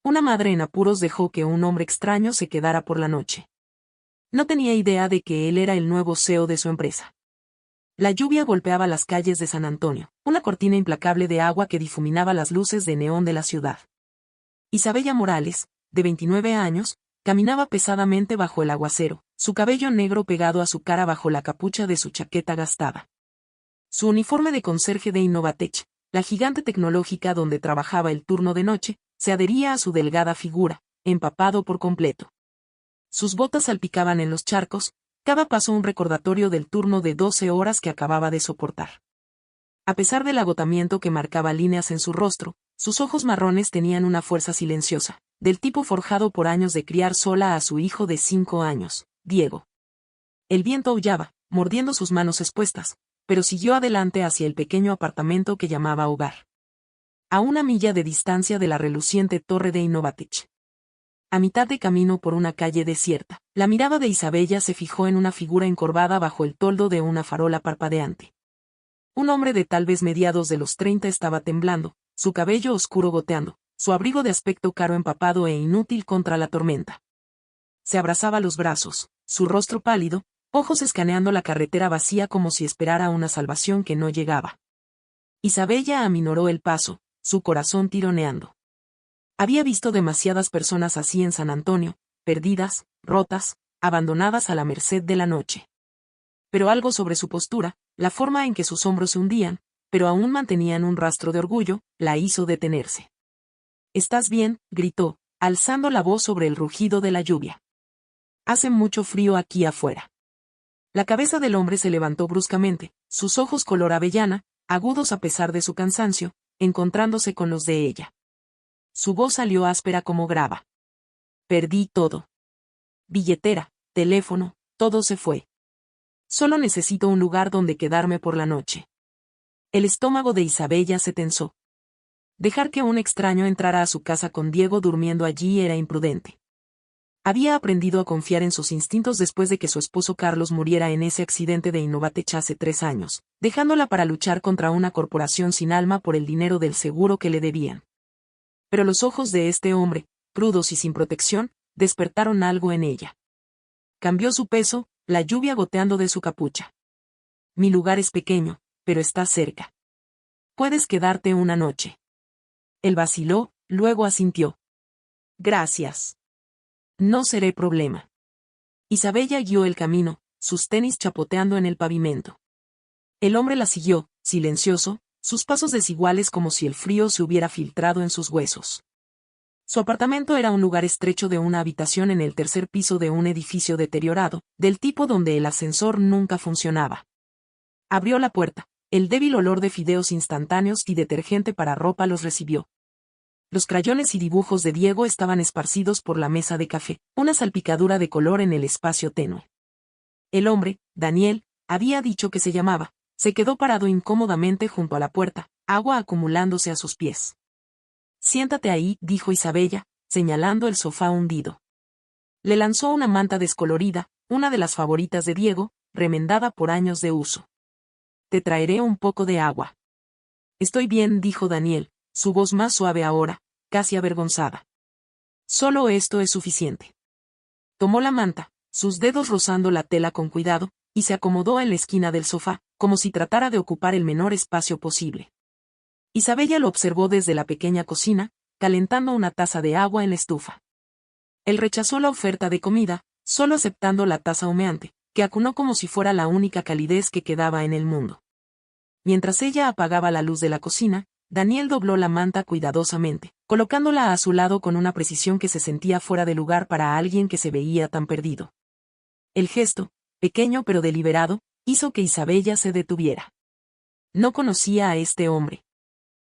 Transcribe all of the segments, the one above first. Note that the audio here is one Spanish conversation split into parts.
Una madre en apuros dejó que un hombre extraño se quedara por la noche. No tenía idea de que él era el nuevo CEO de su empresa. La lluvia golpeaba las calles de San Antonio, una cortina implacable de agua que difuminaba las luces de neón de la ciudad. Isabella Morales, de 29 años, caminaba pesadamente bajo el aguacero, su cabello negro pegado a su cara bajo la capucha de su chaqueta gastada. Su uniforme de conserje de Innovatech, la gigante tecnológica donde trabajaba el turno de noche, se adhería a su delgada figura, empapado por completo. Sus botas salpicaban en los charcos, cada paso un recordatorio del turno de 12 horas que acababa de soportar. A pesar del agotamiento que marcaba líneas en su rostro, sus ojos marrones tenían una fuerza silenciosa, del tipo forjado por años de criar sola a su hijo de 5 años, Diego. El viento aullaba, mordiendo sus manos expuestas, pero siguió adelante hacia el pequeño apartamento que llamaba hogar. A 1 milla de distancia de la reluciente torre de Innovatech. A mitad de camino por una calle desierta, la mirada de Isabella se fijó en una figura encorvada bajo el toldo de una farola parpadeante. Un hombre de tal vez mediados de los 30 estaba temblando, su cabello oscuro goteando, su abrigo de aspecto caro empapado e inútil contra la tormenta. Se abrazaba los brazos, su rostro pálido, ojos escaneando la carretera vacía como si esperara una salvación que no llegaba. Isabella aminoró el paso, su corazón tironeando. Había visto demasiadas personas así en San Antonio, perdidas, rotas, abandonadas a la merced de la noche. Pero algo sobre su postura, la forma en que sus hombros se hundían, pero aún mantenían un rastro de orgullo, la hizo detenerse. «¿Estás bien?», gritó, alzando la voz sobre el rugido de la lluvia. «Hace mucho frío aquí afuera». La cabeza del hombre se levantó bruscamente, sus ojos color avellana, agudos a pesar de su cansancio, encontrándose con los de ella. Su voz salió áspera como grava. «Perdí todo. Billetera, teléfono, todo se fue. Solo necesito un lugar donde quedarme por la noche». El estómago de Isabella se tensó. Dejar que un extraño entrara a su casa con Diego durmiendo allí era imprudente. Había aprendido a confiar en sus instintos después de que su esposo Carlos muriera en ese accidente de Innovatech hace 3 años, dejándola para luchar contra una corporación sin alma por el dinero del seguro que le debían. Pero los ojos de este hombre, crudos y sin protección, despertaron algo en ella. Cambió su peso, la lluvia goteando de su capucha. «Mi lugar es pequeño, pero está cerca. Puedes quedarte una noche». Él vaciló, luego asintió. «Gracias. No seré problema». Isabella guió el camino, sus tenis chapoteando en el pavimento. El hombre la siguió, silencioso, sus pasos desiguales como si el frío se hubiera filtrado en sus huesos. Su apartamento era un lugar estrecho de una habitación en el 3er piso de un edificio deteriorado, del tipo donde el ascensor nunca funcionaba. Abrió la puerta, el débil olor de fideos instantáneos y detergente para ropa los recibió. Los crayones y dibujos de Diego estaban esparcidos por la mesa de café, una salpicadura de color en el espacio tenue. El hombre, Daniel, había dicho que se llamaba. Se quedó parado incómodamente junto a la puerta, agua acumulándose a sus pies. «Siéntate ahí», dijo Isabella, señalando el sofá hundido. Le lanzó una manta descolorida, una de las favoritas de Diego, remendada por años de uso. «Te traeré un poco de agua». «Estoy bien», dijo Daniel, su voz más suave ahora, casi avergonzada. «Solo esto es suficiente». Tomó la manta, sus dedos rozando la tela con cuidado, y se acomodó en la esquina del sofá, como si tratara de ocupar el menor espacio posible. Isabella lo observó desde la pequeña cocina, calentando una taza de agua en la estufa. Él rechazó la oferta de comida, solo aceptando la taza humeante, que acunó como si fuera la única calidez que quedaba en el mundo. Mientras ella apagaba la luz de la cocina, Daniel dobló la manta cuidadosamente, colocándola a su lado con una precisión que se sentía fuera de lugar para alguien que se veía tan perdido. El gesto, pequeño pero deliberado, hizo que Isabella se detuviera. No conocía a este hombre.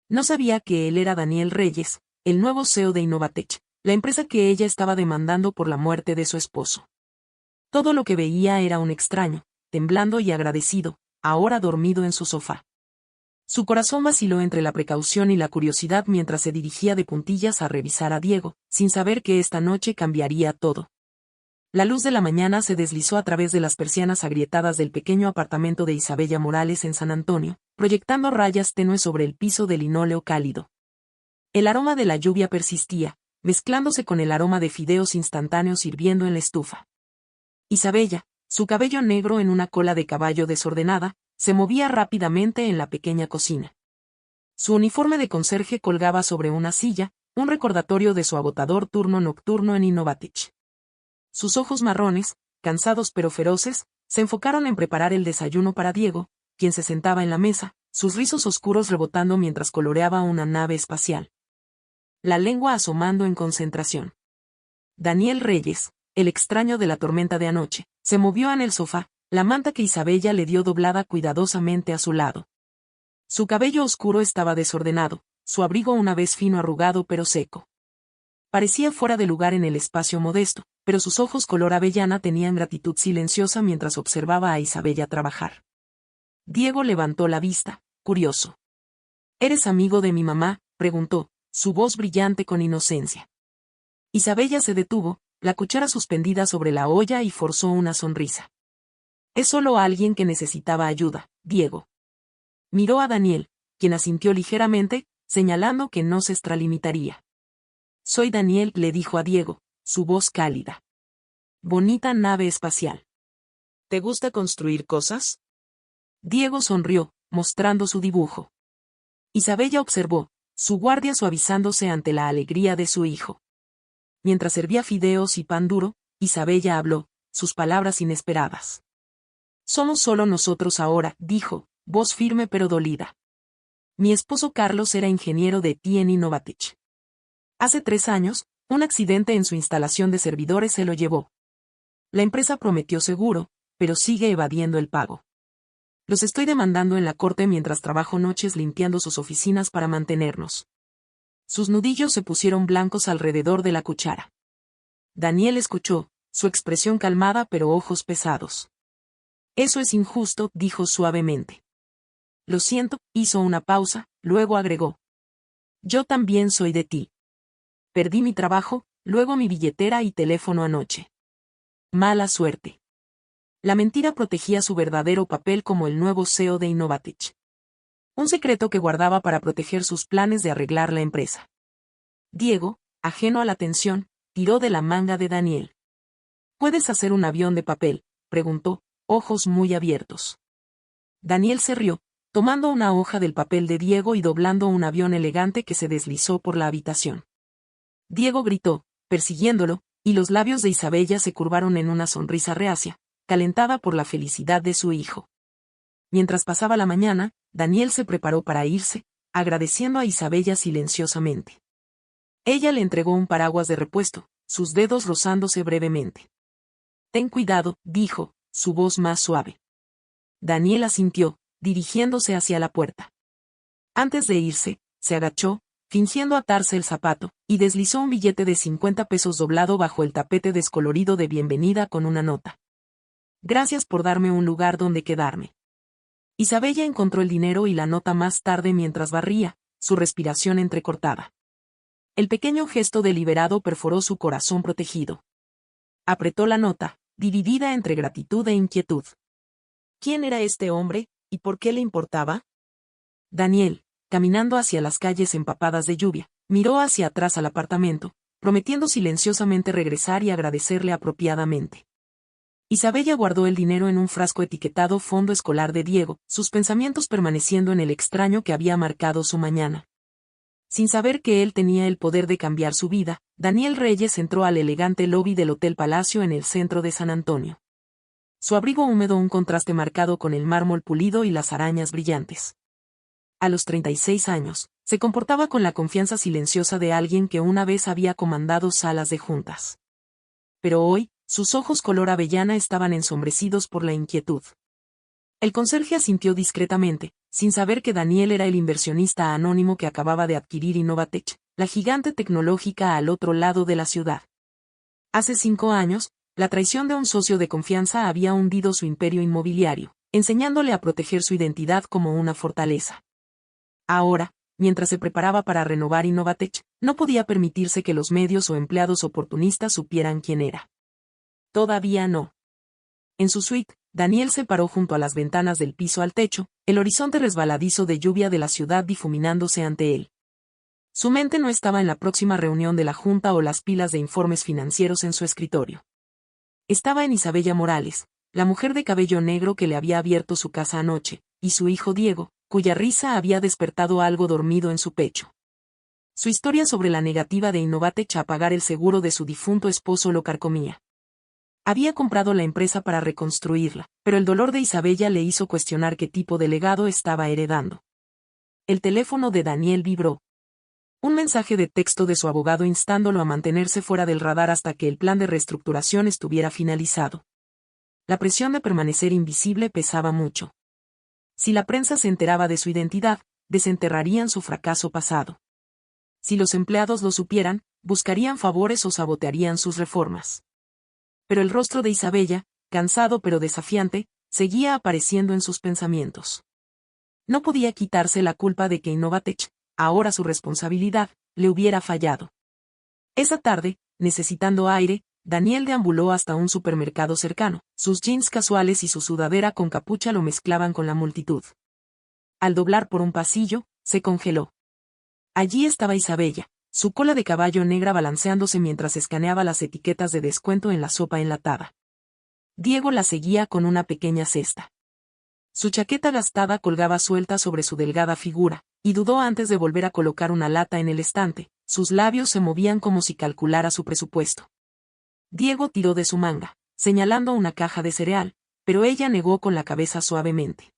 No sabía que él era Daniel Reyes, el nuevo CEO de Innovatech, la empresa que ella estaba demandando por la muerte de su esposo. Todo lo que veía era un extraño, temblando y agradecido, ahora dormido en su sofá. Su corazón vaciló entre la precaución y la curiosidad mientras se dirigía de puntillas a revisar a Diego, sin saber que esta noche cambiaría todo. La luz de la mañana se deslizó a través de las persianas agrietadas del pequeño apartamento de Isabella Morales en San Antonio, proyectando rayas tenues sobre el piso de linóleo cálido. El aroma de la lluvia persistía, mezclándose con el aroma de fideos instantáneos hirviendo en la estufa. Isabella, su cabello negro en una cola de caballo desordenada, se movía rápidamente en la pequeña cocina. Su uniforme de conserje colgaba sobre una silla, un recordatorio de su agotador turno nocturno en Innovatech. Sus ojos marrones, cansados pero feroces, se enfocaron en preparar el desayuno para Diego, quien se sentaba en la mesa, sus rizos oscuros rebotando mientras coloreaba una nave espacial. La lengua asomando en concentración. Daniel Reyes, el extraño de la tormenta de anoche, se movió en el sofá, la manta que Isabella le dio doblada cuidadosamente a su lado. Su cabello oscuro estaba desordenado, su abrigo una vez fino arrugado pero seco. Parecía fuera de lugar en el espacio modesto, pero sus ojos color avellana tenían gratitud silenciosa mientras observaba a Isabella trabajar. Diego levantó la vista, curioso. ¿Eres amigo de mi mamá?, preguntó, su voz brillante con inocencia. Isabella se detuvo, la cuchara suspendida sobre la olla y forzó una sonrisa. Es solo alguien que necesitaba ayuda, Diego. Miró a Daniel, quien asintió ligeramente, señalando que no se extralimitaría. Soy Daniel, le dijo a Diego, su voz cálida. Bonita nave espacial. ¿Te gusta construir cosas? Diego sonrió, mostrando su dibujo. Isabella observó, su guardia suavizándose ante la alegría de su hijo. Mientras servía fideos y pan duro, Isabella habló, sus palabras inesperadas. Somos solo nosotros ahora, dijo, voz firme pero dolida. Mi esposo Carlos era ingeniero de TI en Innovatech. Hace 3 años, un accidente en su instalación de servidores se lo llevó. La empresa prometió seguro, pero sigue evadiendo el pago. Los estoy demandando en la corte mientras trabajo noches limpiando sus oficinas para mantenernos. Sus nudillos se pusieron blancos alrededor de la cuchara. Daniel escuchó, su expresión calmada pero ojos pesados. Eso es injusto, dijo suavemente. Lo siento, hizo una pausa, luego agregó. Yo también soy de ti. Perdí mi trabajo, luego mi billetera y teléfono anoche. Mala suerte. La mentira protegía su verdadero papel como el nuevo CEO de Innovatech. Un secreto que guardaba para proteger sus planes de arreglar la empresa. Diego, ajeno a la tensión, tiró de la manga de Daniel. ¿Puedes hacer un avión de papel?, preguntó, ojos muy abiertos. Daniel se rió, tomando una hoja del papel de Diego y doblando un avión elegante que se deslizó por la habitación. Diego gritó, persiguiéndolo, y los labios de Isabella se curvaron en una sonrisa reacia, calentada por la felicidad de su hijo. Mientras pasaba la mañana, Daniel se preparó para irse, agradeciendo a Isabella silenciosamente. Ella le entregó un paraguas de repuesto, sus dedos rozándose brevemente. Ten cuidado, dijo, su voz más suave. Daniel asintió, dirigiéndose hacia la puerta. Antes de irse, se agachó, fingiendo atarse el zapato, y deslizó un billete de 50 pesos doblado bajo el tapete descolorido de bienvenida con una nota. Gracias por darme un lugar donde quedarme. Isabella encontró el dinero y la nota más tarde mientras barría, su respiración entrecortada. El pequeño gesto deliberado perforó su corazón protegido. Apretó la nota, dividida entre gratitud e inquietud. ¿Quién era este hombre, y por qué le importaba? Daniel, caminando hacia las calles empapadas de lluvia, miró hacia atrás al apartamento, prometiendo silenciosamente regresar y agradecerle apropiadamente. Isabella guardó el dinero en un frasco etiquetado fondo escolar de Diego, sus pensamientos permaneciendo en el extraño que había marcado su mañana. Sin saber que él tenía el poder de cambiar su vida, Daniel Reyes entró al elegante lobby del Hotel Palacio en el centro de San Antonio. Su abrigo húmedo un contraste marcado con el mármol pulido y las arañas brillantes. A los 36 años, se comportaba con la confianza silenciosa de alguien que una vez había comandado salas de juntas. Pero hoy, sus ojos color avellana estaban ensombrecidos por la inquietud. El conserje asintió discretamente, sin saber que Daniel era el inversionista anónimo que acababa de adquirir Innovatech, la gigante tecnológica al otro lado de la ciudad. Hace 5 años, la traición de un socio de confianza había hundido su imperio inmobiliario, enseñándole a proteger su identidad como una fortaleza. Ahora, mientras se preparaba para renovar Innovatech, no podía permitirse que los medios o empleados oportunistas supieran quién era. Todavía no. En su suite, Daniel se paró junto a las ventanas del piso al techo, el horizonte resbaladizo de lluvia de la ciudad difuminándose ante él. Su mente no estaba en la próxima reunión de la Junta o las pilas de informes financieros en su escritorio. Estaba en Isabella Morales, la mujer de cabello negro que le había abierto su casa anoche, y su hijo Diego, cuya risa había despertado algo dormido en su pecho. Su historia sobre la negativa de Innovatech a pagar el seguro de su difunto esposo lo carcomía. Había comprado la empresa para reconstruirla, pero el dolor de Isabella le hizo cuestionar qué tipo de legado estaba heredando. El teléfono de Daniel vibró. Un mensaje de texto de su abogado instándolo a mantenerse fuera del radar hasta que el plan de reestructuración estuviera finalizado. La presión de permanecer invisible pesaba mucho. Si la prensa se enteraba de su identidad, desenterrarían su fracaso pasado. Si los empleados lo supieran, buscarían favores o sabotearían sus reformas. Pero el rostro de Isabella, cansado pero desafiante, seguía apareciendo en sus pensamientos. No podía quitarse la culpa de que Innovatech, ahora su responsabilidad, le hubiera fallado. Esa tarde, necesitando aire, Daniel deambuló hasta un supermercado cercano. Sus jeans casuales y su sudadera con capucha lo mezclaban con la multitud. Al doblar por un pasillo, se congeló. Allí estaba Isabella, su cola de caballo negra balanceándose mientras escaneaba las etiquetas de descuento en la sopa enlatada. Diego la seguía con una pequeña cesta. Su chaqueta gastada colgaba suelta sobre su delgada figura, y dudó antes de volver a colocar una lata en el estante. Sus labios se movían como si calculara su presupuesto. Diego tiró de su manga, señalando una caja de cereal, pero ella negó con la cabeza suavemente.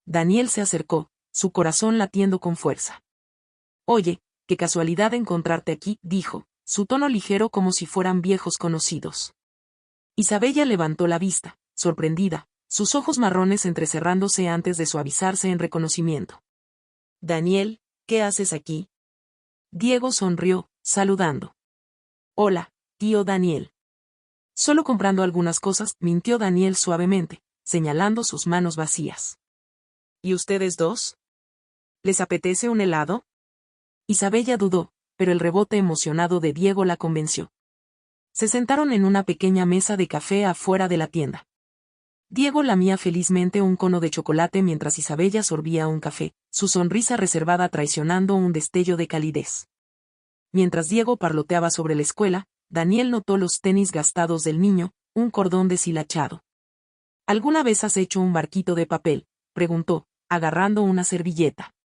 Daniel se acercó, su corazón latiendo con fuerza. «Oye, qué casualidad encontrarte aquí», dijo, su tono ligero como si fueran viejos conocidos. Isabella levantó la vista, sorprendida, sus ojos marrones entrecerrándose antes de suavizarse en reconocimiento. «Daniel, ¿qué haces aquí?» Diego sonrió, saludando. «Hola, tío Daniel». «Solo comprando algunas cosas», mintió Daniel suavemente, señalando sus manos vacías. «¿Y ustedes dos? ¿Les apetece un helado?» Isabella dudó, pero el rebote emocionado de Diego la convenció. Se sentaron en una pequeña mesa de café afuera de la tienda. Diego lamía felizmente un cono de chocolate mientras Isabella sorbía un café, su sonrisa reservada traicionando un destello de calidez. Mientras Diego parloteaba sobre la escuela, Daniel notó los tenis gastados del niño, un cordón deshilachado. ¿Alguna vez has hecho un barquito de papel?, preguntó, agarrando una servilleta.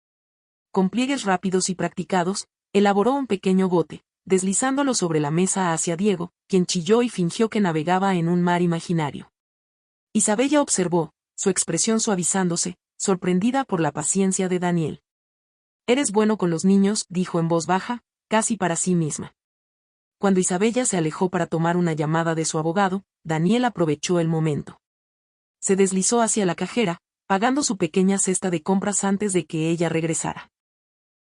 Con pliegues rápidos y practicados, elaboró un pequeño bote, deslizándolo sobre la mesa hacia Diego, quien chilló y fingió que navegaba en un mar imaginario. Isabella observó, su expresión suavizándose, sorprendida por la paciencia de Daniel. «Eres bueno con los niños», dijo en voz baja, casi para sí misma. Cuando Isabella se alejó para tomar una llamada de su abogado, Daniel aprovechó el momento. Se deslizó hacia la cajera, pagando su pequeña cesta de compras antes de que ella regresara.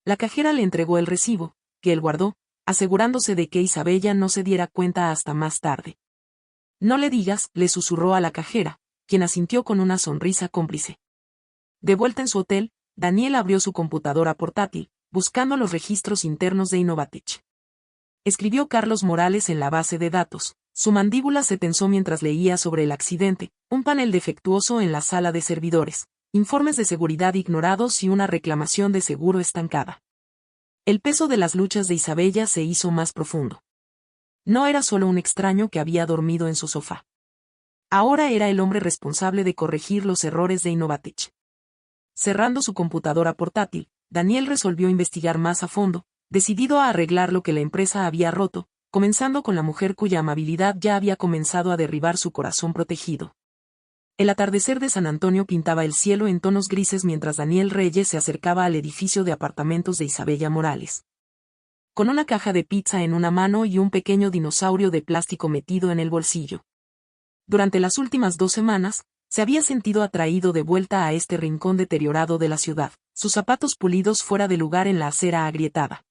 La cajera le entregó el recibo, que él guardó, asegurándose de que Isabella no se diera cuenta hasta más tarde. «No le digas», le susurró a la cajera, quien asintió con una sonrisa cómplice. De vuelta en su hotel, Daniel abrió su computadora portátil, buscando los registros internos de Innovatech. Escribió Carlos Morales en la base de datos. Su mandíbula se tensó mientras leía sobre el accidente, un panel defectuoso en la sala de servidores, informes de seguridad ignorados y una reclamación de seguro estancada. El peso de las luchas de Isabella se hizo más profundo. No era solo un extraño que había dormido en su sofá. Ahora era el hombre responsable de corregir los errores de Innovatech. Cerrando su computadora portátil, Daniel resolvió investigar más a fondo, decidido a arreglar lo que la empresa había roto, comenzando con la mujer cuya amabilidad ya había comenzado a derribar su corazón protegido. El atardecer de San Antonio pintaba el cielo en tonos grises mientras Daniel Reyes se acercaba al edificio de apartamentos de Isabella Morales. Con una caja de pizza en una mano y un pequeño dinosaurio de plástico metido en el bolsillo. Durante las últimas 2 semanas, se había sentido atraído de vuelta a este rincón deteriorado de la ciudad, sus zapatos pulidos fuera de lugar en la acera agrietada.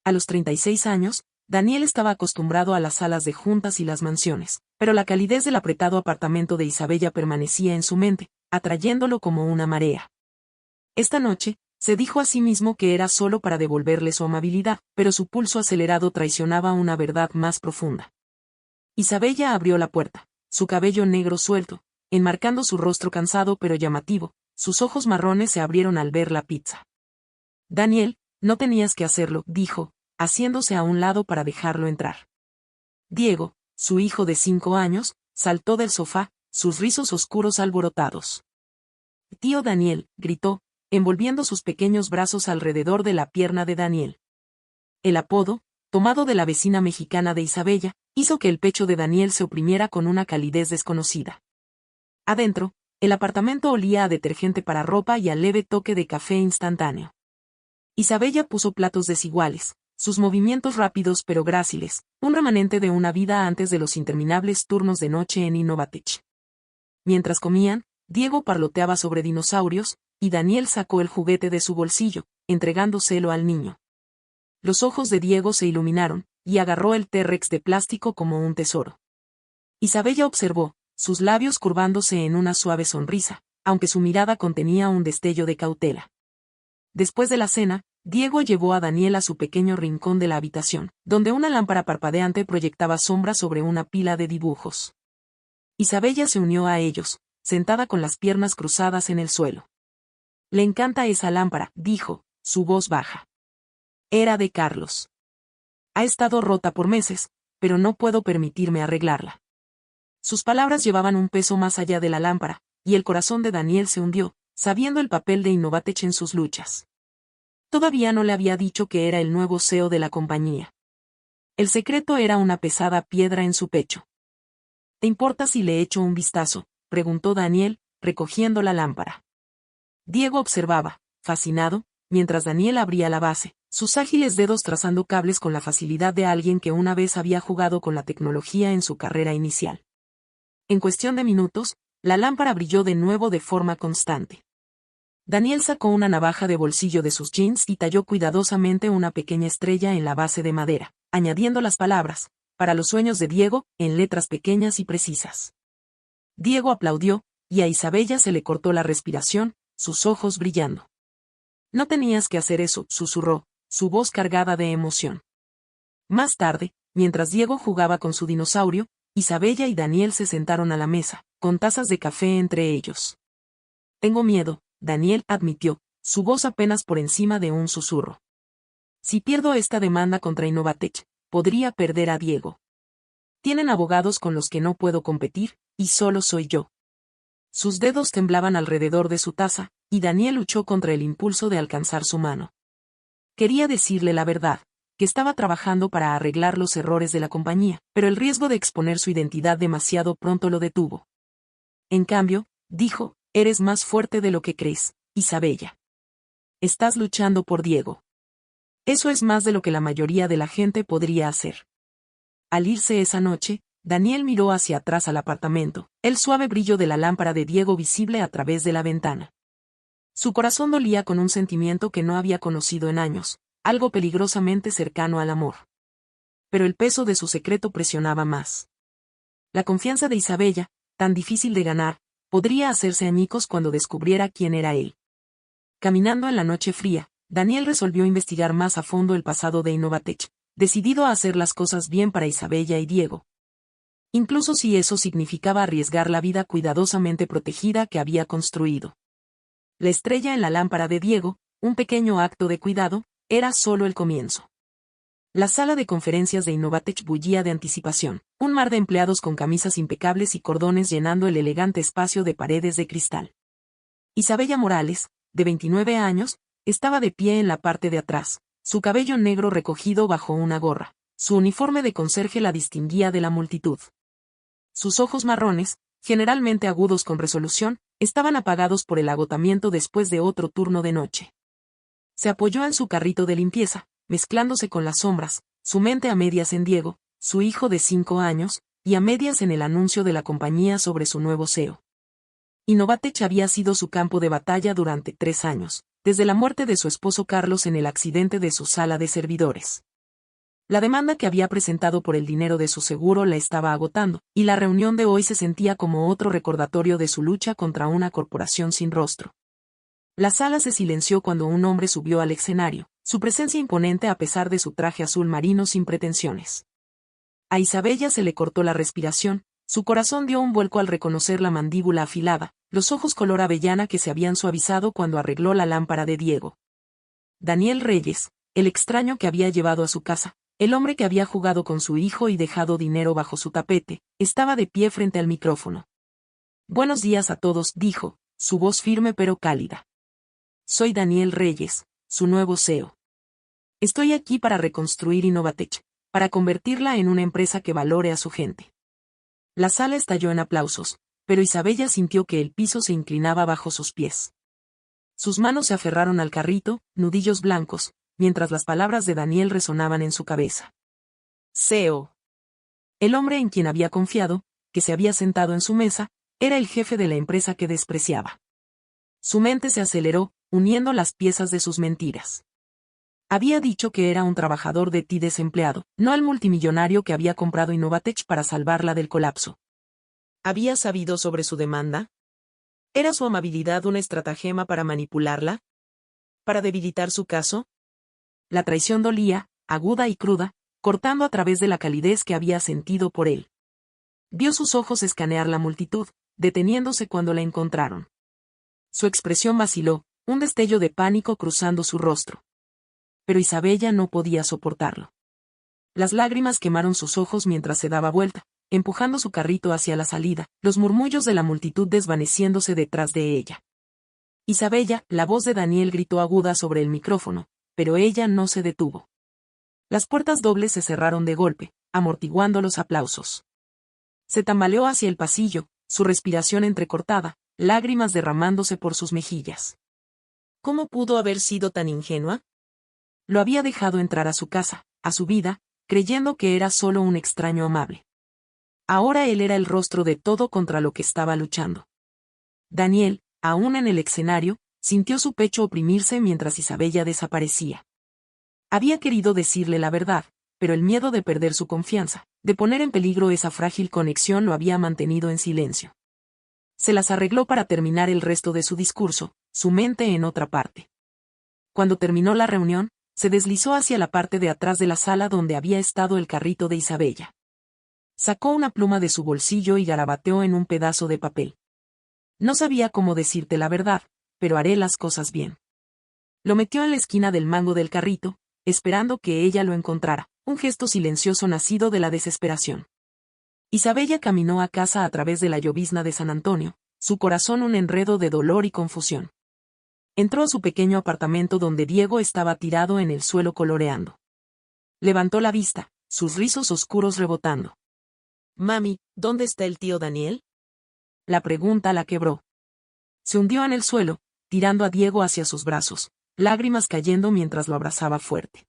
A los 36 años, Daniel estaba acostumbrado a las salas de juntas y las mansiones, pero la calidez del apretado apartamento de Isabella permanecía en su mente, atrayéndolo como una marea. Esta noche, se dijo a sí mismo que era solo para devolverle su amabilidad, pero su pulso acelerado traicionaba una verdad más profunda. Isabella abrió la puerta, su cabello negro suelto, enmarcando su rostro cansado pero llamativo, sus ojos marrones se abrieron al ver la pizza. «Daniel, No tenías que hacerlo, dijo, haciéndose a un lado para dejarlo entrar. Diego, su hijo de 5 años, saltó del sofá, sus rizos oscuros alborotados. «Tío Daniel», gritó, envolviendo sus pequeños brazos alrededor de la pierna de Daniel. El apodo, tomado de la vecina mexicana de Isabella, hizo que el pecho de Daniel se oprimiera con una calidez desconocida. Adentro, el apartamento olía a detergente para ropa y a leve toque de café instantáneo. Isabella puso platos desiguales, sus movimientos rápidos pero gráciles, un remanente de una vida antes de los interminables turnos de noche en Innovatech. Mientras comían, Diego parloteaba sobre dinosaurios, y Daniel sacó el juguete de su bolsillo, entregándoselo al niño. Los ojos de Diego se iluminaron, y agarró el T-Rex de plástico como un tesoro. Isabella observó, sus labios curvándose en una suave sonrisa, aunque su mirada contenía un destello de cautela. Después de la cena, Diego llevó a Daniel a su pequeño rincón de la habitación, donde una lámpara parpadeante proyectaba sombra sobre una pila de dibujos. Isabella se unió a ellos, sentada con las piernas cruzadas en el suelo. «Le encanta esa lámpara», dijo, su voz baja. Era de Carlos. «Ha estado rota por meses, pero no puedo permitirme arreglarla». Sus palabras llevaban un peso más allá de la lámpara, y el corazón de Daniel se hundió, sabiendo el papel de Innovatech en sus luchas. Todavía no le había dicho que era el nuevo CEO de la compañía. El secreto era una pesada piedra en su pecho. «¿Te importa si le echo un vistazo?», preguntó Daniel, recogiendo la lámpara. Diego observaba, fascinado, mientras Daniel abría la base, sus ágiles dedos trazando cables con la facilidad de alguien que una vez había jugado con la tecnología en su carrera inicial. En cuestión de minutos, la lámpara brilló de nuevo de forma constante. Daniel sacó una navaja de bolsillo de sus jeans y talló cuidadosamente una pequeña estrella en la base de madera, añadiendo las palabras, «para los sueños de Diego», en letras pequeñas y precisas. Diego aplaudió, y a Isabella se le cortó la respiración, sus ojos brillando. «No tenías que hacer eso», susurró, su voz cargada de emoción. Más tarde, mientras Diego jugaba con su dinosaurio, Isabella y Daniel se sentaron a la mesa, con tazas de café entre ellos. «Tengo miedo», Daniel admitió, su voz apenas por encima de un susurro. «Si pierdo esta demanda contra Innovatech, podría perder a Diego. Tienen abogados con los que no puedo competir, y solo soy yo». Sus dedos temblaban alrededor de su taza, y Daniel luchó contra el impulso de alcanzar su mano. Quería decirle la verdad, que estaba trabajando para arreglar los errores de la compañía, pero el riesgo de exponer su identidad demasiado pronto lo detuvo. «En cambio», dijo, «eres más fuerte de lo que crees, Isabella. Estás luchando por Diego. Eso es más de lo que la mayoría de la gente podría hacer». Al irse esa noche, Daniel miró hacia atrás al apartamento, el suave brillo de la lámpara de Diego visible a través de la ventana. Su corazón dolía con un sentimiento que no había conocido en años, algo peligrosamente cercano al amor. Pero el peso de su secreto presionaba más. La confianza de Isabella, tan difícil de ganar, podría hacerse añicos cuando descubriera quién era él. Caminando en la noche fría, Daniel resolvió investigar más a fondo el pasado de Innovatech, decidido a hacer las cosas bien para Isabella y Diego. Incluso si eso significaba arriesgar la vida cuidadosamente protegida que había construido. La estrella en la lámpara de Diego, un pequeño acto de cuidado, era solo el comienzo. La sala de conferencias de Innovatech bullía de anticipación, un mar de empleados con camisas impecables y cordones llenando el elegante espacio de paredes de cristal. Isabella Morales, de 29 años, estaba de pie en la parte de atrás, su cabello negro recogido bajo una gorra, su uniforme de conserje la distinguía de la multitud. Sus ojos marrones, generalmente agudos con resolución, estaban apagados por el agotamiento después de otro turno de noche. Se apoyó en su carrito de limpieza, mezclándose con las sombras, su mente a medias en Diego, su hijo de 5 años, y a medias en el anuncio de la compañía sobre su nuevo CEO. Innovatech había sido su campo de batalla durante 3 años, desde la muerte de su esposo Carlos en el accidente de su sala de servidores. La demanda que había presentado por el dinero de su seguro la estaba agotando, y la reunión de hoy se sentía como otro recordatorio de su lucha contra una corporación sin rostro. La sala se silenció cuando un hombre subió al escenario, su presencia imponente a pesar de su traje azul marino sin pretensiones. A Isabella se le cortó la respiración, su corazón dio un vuelco al reconocer la mandíbula afilada, los ojos color avellana que se habían suavizado cuando arregló la lámpara de Diego. Daniel Reyes, el extraño que había llevado a su casa, el hombre que había jugado con su hijo y dejado dinero bajo su tapete, estaba de pie frente al micrófono. Buenos días a todos, dijo, su voz firme pero cálida. Soy Daniel Reyes, su nuevo CEO. Estoy aquí para reconstruir Innovatech, para convertirla en una empresa que valore a su gente. La sala estalló en aplausos, pero Isabella sintió que el piso se inclinaba bajo sus pies. Sus manos se aferraron al carrito, nudillos blancos, mientras las palabras de Daniel resonaban en su cabeza. CEO. El hombre en quien había confiado, que se había sentado en su mesa, era el jefe de la empresa que despreciaba. Su mente se aceleró, uniendo las piezas de sus mentiras. Había dicho que era un trabajador de ti desempleado, no el multimillonario que había comprado Innovatech para salvarla del colapso. ¿Había sabido sobre su demanda? ¿Era su amabilidad una estratagema para manipularla? ¿Para debilitar su caso? La traición dolía, aguda y cruda, cortando a través de la calidez que había sentido por él. Vio sus ojos escanear la multitud, deteniéndose cuando la encontraron. Su expresión vaciló, un destello de pánico cruzando su rostro. Pero Isabella no podía soportarlo. Las lágrimas quemaron sus ojos mientras se daba vuelta, empujando su carrito hacia la salida, los murmullos de la multitud desvaneciéndose detrás de ella. Isabella, la voz de Daniel gritó aguda sobre el micrófono, pero ella no se detuvo. Las puertas dobles se cerraron de golpe, amortiguando los aplausos. Se tambaleó hacia el pasillo, su respiración entrecortada, lágrimas derramándose por sus mejillas. ¿Cómo pudo haber sido tan ingenua? Lo había dejado entrar a su casa, a su vida, creyendo que era solo un extraño amable. Ahora él era el rostro de todo contra lo que estaba luchando. Daniel, aún en el escenario, sintió su pecho oprimirse mientras Isabella desaparecía. Había querido decirle la verdad, pero el miedo de perder su confianza, de poner en peligro esa frágil conexión lo había mantenido en silencio. Se las arregló para terminar el resto de su discurso, su mente en otra parte. Cuando terminó la reunión, se deslizó hacia la parte de atrás de la sala donde había estado el carrito de Isabella. Sacó una pluma de su bolsillo y garabateó en un pedazo de papel. No sabía cómo decirte la verdad, pero haré las cosas bien. Lo metió en la esquina del mango del carrito, esperando que ella lo encontrara, un gesto silencioso nacido de la desesperación. Isabella caminó a casa a través de la llovizna de San Antonio, su corazón un enredo de dolor y confusión. Entró a su pequeño apartamento donde Diego estaba tirado en el suelo coloreando. Levantó la vista, sus rizos oscuros rebotando. Mami, ¿dónde está el tío Daniel? La pregunta la quebró. Se hundió en el suelo, tirando a Diego hacia sus brazos, lágrimas cayendo mientras lo abrazaba fuerte.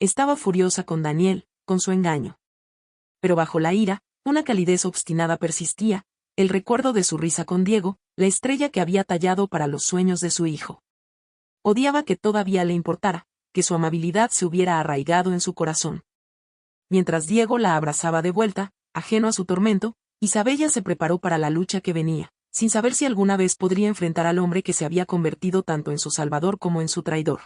Estaba furiosa con Daniel, con su engaño. Pero bajo la ira, una calidez obstinada persistía, el recuerdo de su risa con Diego, la estrella que había tallado para los sueños de su hijo. Odiaba que todavía le importara, que su amabilidad se hubiera arraigado en su corazón. Mientras Diego la abrazaba de vuelta, ajeno a su tormento, Isabella se preparó para la lucha que venía, sin saber si alguna vez podría enfrentar al hombre que se había convertido tanto en su salvador como en su traidor.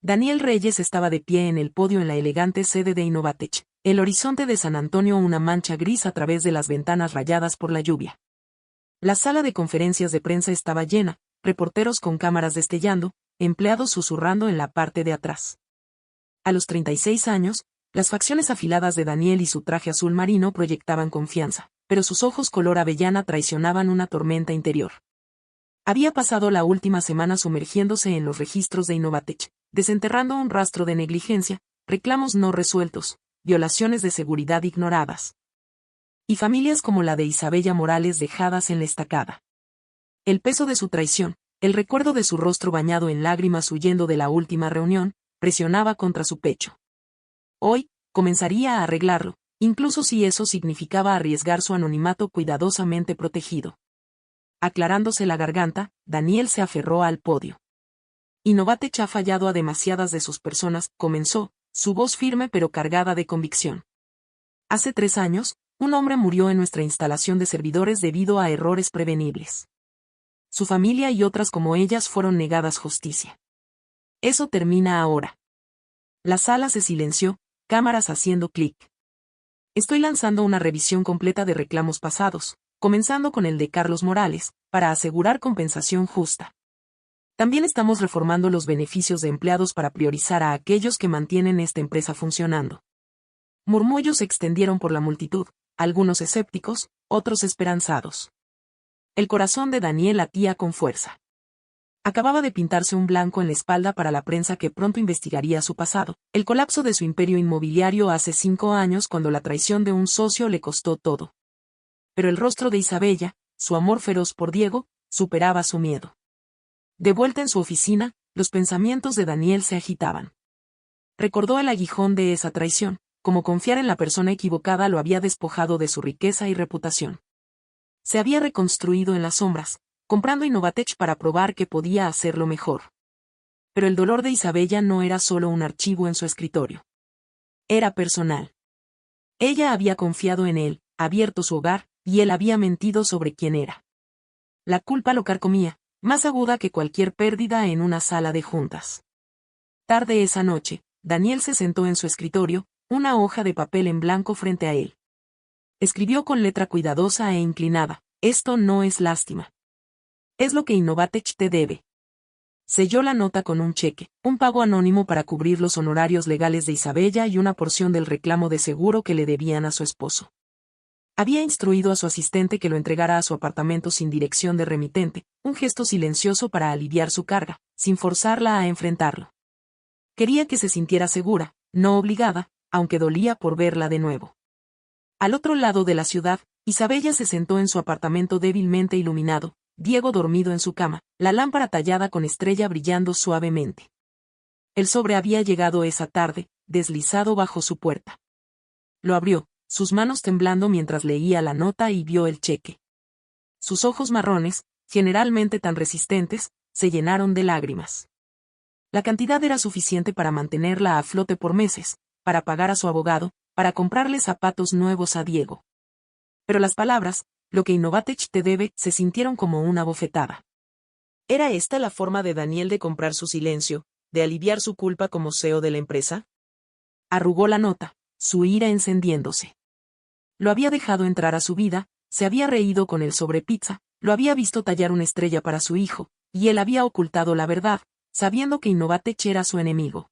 Daniel Reyes estaba de pie en el podio en la elegante sede de Innovatech, el horizonte de San Antonio una mancha gris a través de las ventanas rayadas por la lluvia. La sala de conferencias de prensa estaba llena, reporteros con cámaras destellando, empleados susurrando en la parte de atrás. A los 36 años, las facciones afiladas de Daniel y su traje azul marino proyectaban confianza, pero sus ojos color avellana traicionaban una tormenta interior. Había pasado la última semana sumergiéndose en los registros de Innovatech, desenterrando un rastro de negligencia, reclamos no resueltos, violaciones de seguridad ignoradas. Y familias como la de Isabella Morales dejadas en la estacada. El peso de su traición, el recuerdo de su rostro bañado en lágrimas huyendo de la última reunión, presionaba contra su pecho. Hoy, comenzaría a arreglarlo, incluso si eso significaba arriesgar su anonimato cuidadosamente protegido. Aclarándose la garganta, Daniel se aferró al podio. Innovatech ha fallado a demasiadas de sus personas, comenzó, su voz firme pero cargada de convicción. Hace 3 años, un hombre murió en nuestra instalación de servidores debido a errores prevenibles. Su familia y otras como ellas fueron negadas justicia. Eso termina ahora. La sala se silenció, cámaras haciendo clic. Estoy lanzando una revisión completa de reclamos pasados, comenzando con el de Carlos Morales, para asegurar compensación justa. También estamos reformando los beneficios de empleados para priorizar a aquellos que mantienen esta empresa funcionando. Murmullos se extendieron por la multitud, algunos escépticos, otros esperanzados. El corazón de Daniel latía con fuerza. Acababa de pintarse un blanco en la espalda para la prensa que pronto investigaría su pasado, el colapso de su imperio inmobiliario hace 5 años cuando la traición de un socio le costó todo. Pero el rostro de Isabella, su amor feroz por Diego, superaba su miedo. De vuelta en su oficina, los pensamientos de Daniel se agitaban. Recordó el aguijón de esa traición, como confiar en la persona equivocada lo había despojado de su riqueza y reputación. Se había reconstruido en las sombras, comprando Innovatech para probar que podía hacerlo mejor. Pero el dolor de Isabella no era solo un archivo en su escritorio. Era personal. Ella había confiado en él, abierto su hogar, y él había mentido sobre quién era. La culpa lo carcomía, más aguda que cualquier pérdida en una sala de juntas. Tarde esa noche, Daniel se sentó en su escritorio, una hoja de papel en blanco frente a él. Escribió con letra cuidadosa e inclinada: esto no es lástima. Es lo que Innovatech te debe. Selló la nota con un cheque, un pago anónimo para cubrir los honorarios legales de Isabella y una porción del reclamo de seguro que le debían a su esposo. Había instruido a su asistente que lo entregara a su apartamento sin dirección de remitente, un gesto silencioso para aliviar su carga, sin forzarla a enfrentarlo. Quería que se sintiera segura, no obligada, aunque dolía por verla de nuevo. Al otro lado de la ciudad, Isabella se sentó en su apartamento débilmente iluminado, Diego dormido en su cama, la lámpara tallada con estrella brillando suavemente. El sobre había llegado esa tarde, deslizado bajo su puerta. Lo abrió, sus manos temblando mientras leía la nota y vio el cheque. Sus ojos marrones, generalmente tan resistentes, se llenaron de lágrimas. La cantidad era suficiente para mantenerla a flote por meses, para pagar a su abogado, para comprarle zapatos nuevos a Diego. Pero las palabras, lo que Innovatech te debe, se sintieron como una bofetada. ¿Era esta la forma de Daniel de comprar su silencio, de aliviar su culpa como CEO de la empresa? Arrugó la nota, su ira encendiéndose. Lo había dejado entrar a su vida, se había reído con él sobre pizza, lo había visto tallar una estrella para su hijo, y él había ocultado la verdad, sabiendo que Innovatech era su enemigo.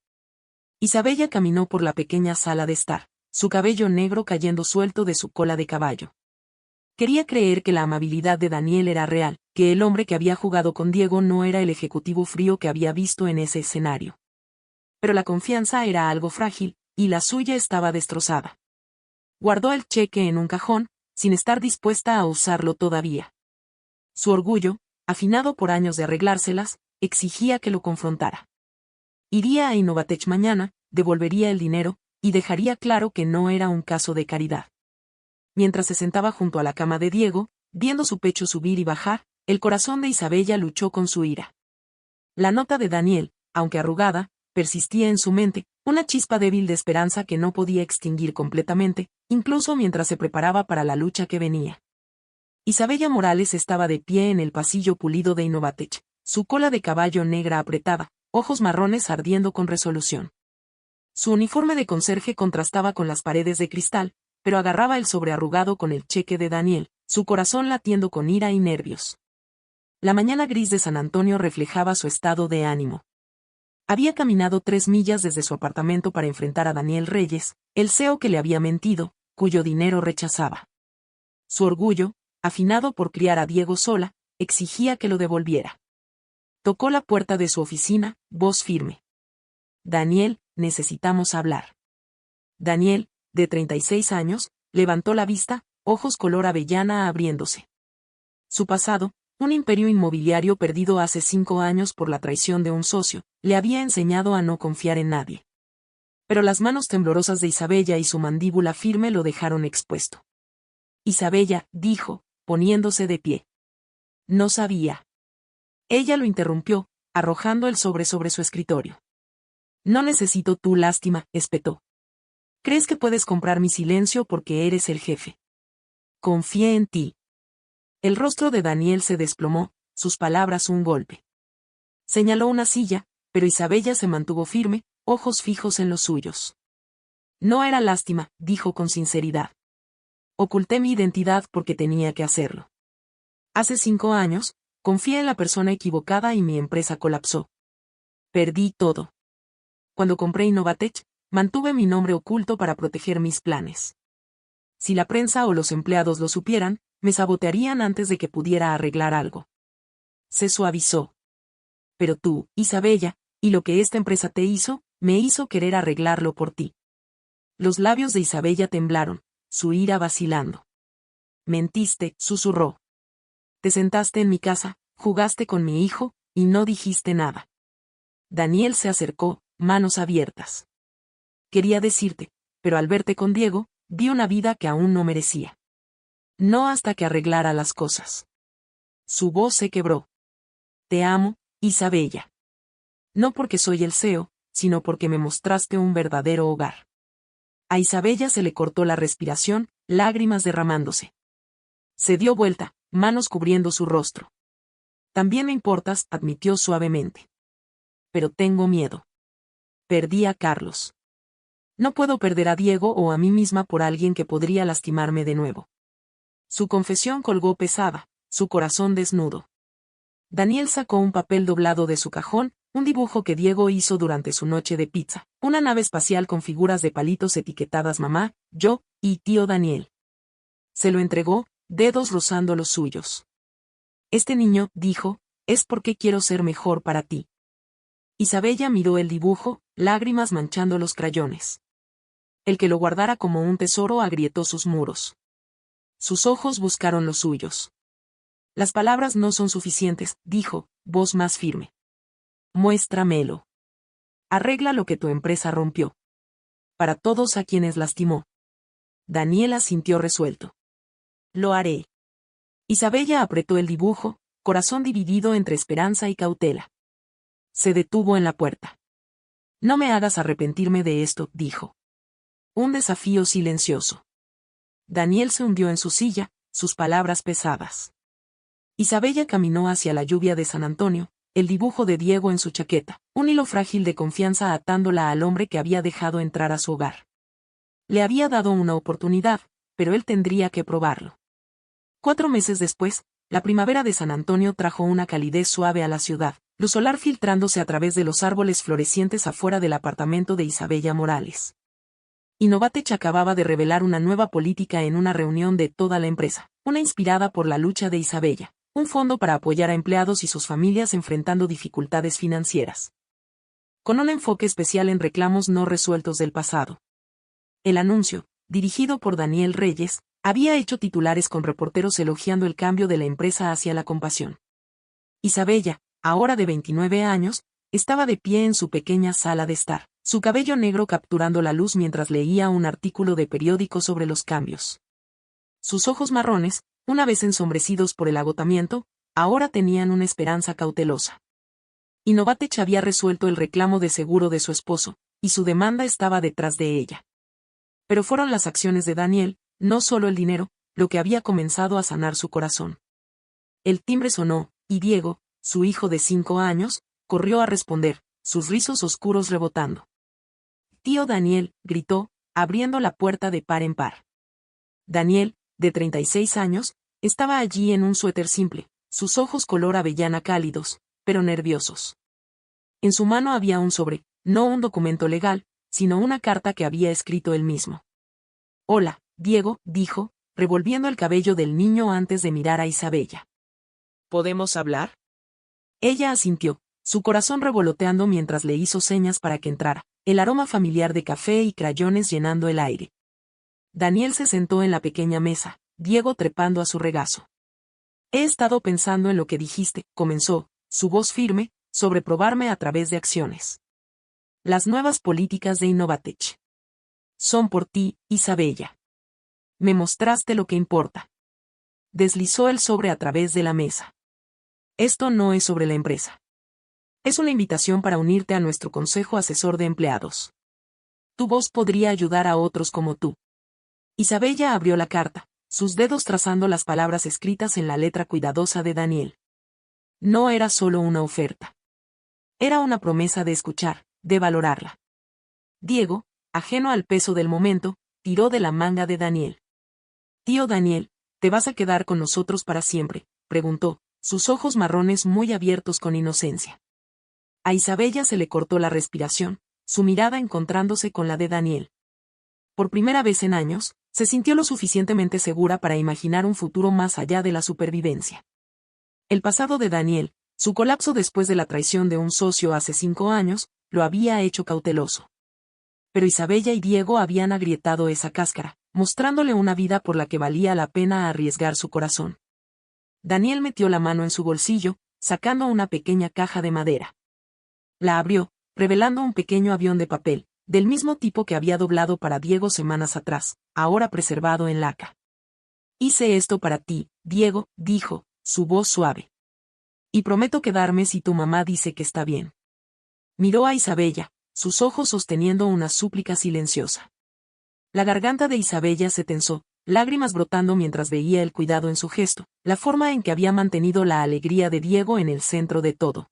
Isabella caminó por la pequeña sala de estar, su cabello negro cayendo suelto de su cola de caballo. Quería creer que la amabilidad de Daniel era real, que el hombre que había jugado con Diego no era el ejecutivo frío que había visto en ese escenario. Pero la confianza era algo frágil, y la suya estaba destrozada. Guardó el cheque en un cajón, sin estar dispuesta a usarlo todavía. Su orgullo, afinado por años de arreglárselas, exigía que lo confrontara. Iría a Innovatech mañana, devolvería el dinero, y dejaría claro que no era un caso de caridad. Mientras se sentaba junto a la cama de Diego, viendo su pecho subir y bajar, el corazón de Isabella luchó con su ira. La nota de Daniel, aunque arrugada, persistía en su mente, una chispa débil de esperanza que no podía extinguir completamente, incluso mientras se preparaba para la lucha que venía. Isabella Morales estaba de pie en el pasillo pulido de Innovatech, su cola de caballo negra apretada, ojos marrones ardiendo con resolución. Su uniforme de conserje contrastaba con las paredes de cristal, pero agarraba el sobre arrugado con el cheque de Daniel, su corazón latiendo con ira y nervios. La mañana gris de San Antonio reflejaba su estado de ánimo. Había caminado 3 millas desde su apartamento para enfrentar a Daniel Reyes, el CEO que le había mentido, cuyo dinero rechazaba. Su orgullo, afinado por criar a Diego sola, exigía que lo devolviera. Tocó la puerta de su oficina, voz firme. Daniel, necesitamos hablar. Daniel, de 36 años, levantó la vista, ojos color avellana abriéndose. Su pasado, un imperio inmobiliario perdido hace 5 años por la traición de un socio, le había enseñado a no confiar en nadie. Pero las manos temblorosas de Isabella y su mandíbula firme lo dejaron expuesto. Isabella, dijo, poniéndose de pie. No sabía. Ella lo interrumpió, arrojando el sobre su escritorio. No necesito tu lástima, espetó. ¿Crees que puedes comprar mi silencio porque eres el jefe? Confié en ti. El rostro de Daniel se desplomó, sus palabras un golpe. Señaló una silla, pero Isabella se mantuvo firme, ojos fijos en los suyos. No era lástima, dijo con sinceridad. Oculté mi identidad porque tenía que hacerlo. Hace 5 años, Confié en la persona equivocada y mi empresa colapsó. Perdí todo. Cuando compré Innovatech, mantuve mi nombre oculto para proteger mis planes. Si la prensa o los empleados lo supieran, me sabotearían antes de que pudiera arreglar algo. Se suavizó. Pero tú, Isabella, y lo que esta empresa te hizo, me hizo querer arreglarlo por ti. Los labios de Isabella temblaron, su ira vacilando. Mentiste, susurró. Te sentaste en mi casa, jugaste con mi hijo, y no dijiste nada. Daniel se acercó, manos abiertas. Quería decirte, pero al verte con Diego, vi una vida que aún no merecía. No hasta que arreglara las cosas. Su voz se quebró. Te amo, Isabella. No porque soy el CEO, sino porque me mostraste un verdadero hogar. A Isabella se le cortó la respiración, lágrimas derramándose. Se dio vuelta, manos cubriendo su rostro. También me importas, admitió suavemente. Pero tengo miedo. Perdí a Carlos. No puedo perder a Diego o a mí misma por alguien que podría lastimarme de nuevo. Su confesión colgó pesada, su corazón desnudo. Daniel sacó un papel doblado de su cajón, un dibujo que Diego hizo durante su noche de pizza, una nave espacial con figuras de palitos etiquetadas mamá, yo, y tío Daniel. Se lo entregó, dedos rozando los suyos. Este niño, dijo, es porque quiero ser mejor para ti. Isabella miró el dibujo, lágrimas manchando los crayones. El que lo guardara como un tesoro agrietó sus muros. Sus ojos buscaron los suyos. Las palabras no son suficientes, dijo, voz más firme. Muéstramelo. Arregla lo que tu empresa rompió. Para todos a quienes lastimó. Daniela sintió resuelto. Lo haré. Isabella apretó el dibujo, corazón dividido entre esperanza y cautela. Se detuvo en la puerta. No me hagas arrepentirme de esto, dijo. Un desafío silencioso. Daniel se hundió en su silla, sus palabras pesadas. Isabella caminó hacia la lluvia de San Antonio, el dibujo de Diego en su chaqueta, un hilo frágil de confianza atándola al hombre que había dejado entrar a su hogar. Le había dado una oportunidad, pero él tendría que probarlo. 4 meses después, la primavera de San Antonio trajo una calidez suave a la ciudad, luz solar filtrándose a través de los árboles florecientes afuera del apartamento de Isabella Morales. Innovatech acababa de revelar una nueva política en una reunión de toda la empresa, una inspirada por la lucha de Isabella, un fondo para apoyar a empleados y sus familias enfrentando dificultades financieras. Con un enfoque especial en reclamos no resueltos del pasado. El anuncio, dirigido por Daniel Reyes, había hecho titulares con reporteros elogiando el cambio de la empresa hacia la compasión. Isabella, ahora de 29 años, estaba de pie en su pequeña sala de estar, su cabello negro capturando la luz mientras leía un artículo de periódico sobre los cambios. Sus ojos marrones, una vez ensombrecidos por el agotamiento, ahora tenían una esperanza cautelosa. Innovatech había resuelto el reclamo de seguro de su esposo, y su demanda estaba detrás de ella. Pero fueron las acciones de Daniel, no solo el dinero, lo que había comenzado a sanar su corazón. El timbre sonó, y Diego, su hijo de 5 años, corrió a responder, sus rizos oscuros rebotando. Tío Daniel, gritó, abriendo la puerta de par en par. Daniel, de 36 años, estaba allí en un suéter simple, sus ojos color avellana cálidos, pero nerviosos. En su mano había un sobre, no un documento legal, sino una carta que había escrito él mismo. Hola, Diego, dijo, revolviendo el cabello del niño antes de mirar a Isabella. ¿Podemos hablar? Ella asintió, su corazón revoloteando mientras le hizo señas para que entrara, el aroma familiar de café y crayones llenando el aire. Daniel se sentó en la pequeña mesa, Diego trepando a su regazo. He estado pensando en lo que dijiste, comenzó, su voz firme, sobre probarme a través de acciones. Las nuevas políticas de Innovatech. Son por ti, Isabella. Me mostraste lo que importa. Deslizó el sobre a través de la mesa. Esto no es sobre la empresa. Es una invitación para unirte a nuestro consejo asesor de empleados. Tu voz podría ayudar a otros como tú. Isabella abrió la carta, sus dedos trazando las palabras escritas en la letra cuidadosa de Daniel. No era solo una oferta. Era una promesa de escuchar, de valorarla. Diego, ajeno al peso del momento, tiró de la manga de Daniel. Tío Daniel, ¿te vas a quedar con nosotros para siempre?, preguntó, sus ojos marrones muy abiertos con inocencia. A Isabella se le cortó la respiración, su mirada encontrándose con la de Daniel. Por primera vez en años, se sintió lo suficientemente segura para imaginar un futuro más allá de la supervivencia. El pasado de Daniel, su colapso después de la traición de un socio hace 5 años, lo había hecho cauteloso. Pero Isabella y Diego habían agrietado esa cáscara, mostrándole una vida por la que valía la pena arriesgar su corazón. Daniel metió la mano en su bolsillo, sacando una pequeña caja de madera. La abrió, revelando un pequeño avión de papel, del mismo tipo que había doblado para Diego semanas atrás, ahora preservado en laca. Hice esto para ti, Diego, dijo, su voz suave. Y prometo quedarme si tu mamá dice que está bien. Miró a Isabella, sus ojos sosteniendo una súplica silenciosa. La garganta de Isabella se tensó, lágrimas brotando mientras veía el cuidado en su gesto, la forma en que había mantenido la alegría de Diego en el centro de todo.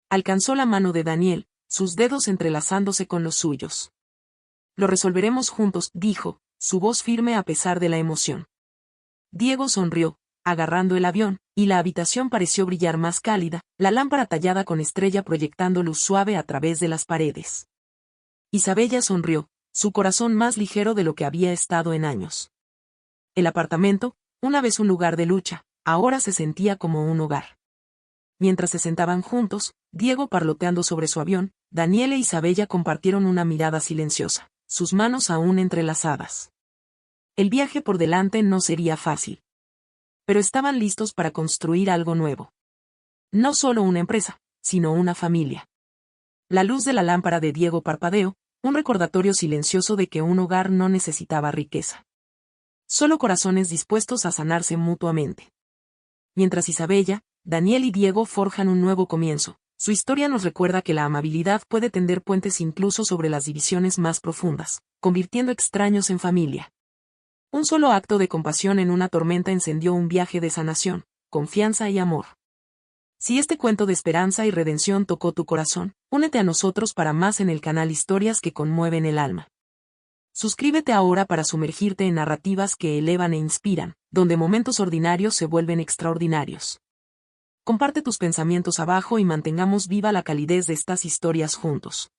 Alcanzó la mano de Daniel, sus dedos entrelazándose con los suyos. Lo resolveremos juntos, dijo, su voz firme a pesar de la emoción. Diego sonrió, agarrando el avión, y la habitación pareció brillar más cálida, la lámpara tallada con estrella proyectando luz suave a través de las paredes. Isabella sonrió, su corazón más ligero de lo que había estado en años. El apartamento, una vez un lugar de lucha, ahora se sentía como un hogar. Mientras se sentaban juntos, Diego parloteando sobre su avión, Daniel e Isabella compartieron una mirada silenciosa, sus manos aún entrelazadas. El viaje por delante no sería fácil. Pero estaban listos para construir algo nuevo. No solo una empresa, sino una familia. La luz de la lámpara de Diego parpadeó, un recordatorio silencioso de que un hogar no necesitaba riqueza. Solo corazones dispuestos a sanarse mutuamente. Mientras Isabella, Daniel y Diego forjan un nuevo comienzo, su historia nos recuerda que la amabilidad puede tender puentes incluso sobre las divisiones más profundas, convirtiendo extraños en familia. Un solo acto de compasión en una tormenta encendió un viaje de sanación, confianza y amor. Si este cuento de esperanza y redención tocó tu corazón, únete a nosotros para más en el canal Historias que conmueven el alma. Suscríbete ahora para sumergirte en narrativas que elevan e inspiran, donde momentos ordinarios se vuelven extraordinarios. Comparte tus pensamientos abajo y mantengamos viva la calidez de estas historias juntos.